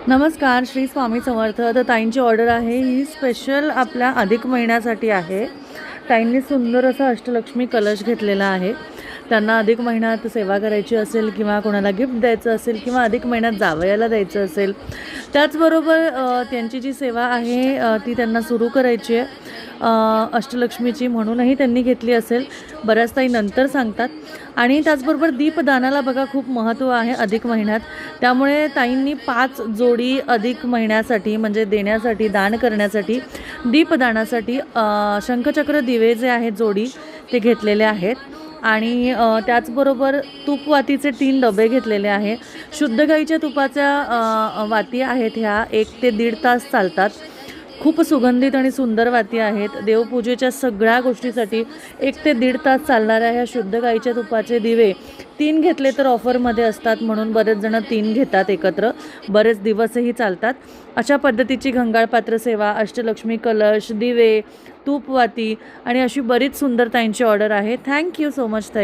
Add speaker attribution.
Speaker 1: नमस्कार, श्री स्वामी समर्थ. तर ताईंची ऑर्डर आहे ही स्पेशल आपल्या अधिक महिन्यासाठी आहे. ताईंनी सुंदर असा अष्टलक्ष्मी कलश घेतलेला आहे. त्यांना अधिक महिन्यात सेवा करायची असेल किंवा कोणाला गिफ्ट द्यायचं असेल किंवा अधिक महिन्यात जावयाला द्यायचं असेल, त्याचबरोबर त्यांची जी सेवा आहे ती त्यांना सुरू करायची आहे अष्टलक्ष्मीची, म्हणूनही त्यांनी घेतली असेल. बऱ्याच ताई नंतर सांगतात. आणि त्याचबरोबर दीपदानाला बघा खूप महत्त्व आहे अधिक महिन्यात. त्यामुळे ताईंनी 5 जोडी अधिक महिन्यासाठी म्हणजे देण्यासाठी, दान करण्यासाठी, दीपदानासाठी शंखचक्र दिवे जे आहेत जोडी ते घेतलेले आहेत. आणि त्याचबरोबर तूपवातीचे 3 डबे घेतलेले आहे. शुद्ध गाईच्या तुपाच्या वाती आहेत ह्या 1 ते 1.5 तास चालतात. खूप सुगंधित आणि सुंदर वाती आहेत. देवपूजेच्या सगळ्या गोष्टीसाठी 1 ते 1.5 तास चालणाऱ्या ह्या शुद्ध गाईच्या तुपाचे दिवे 3 घेतले तर ऑफरमध्ये असतात, म्हणून बरेच जण 3 घेतात एकत्र. बरेच दिवसही चालतात. अशा पद्धतीची घंगाळपात्र सेवा, अष्टलक्ष्मी कलश, दिवे, तूपवाती आणि अशी बरीच सुंदर ताईंची ऑर्डर आहे. थँक्यू सो मच ताई.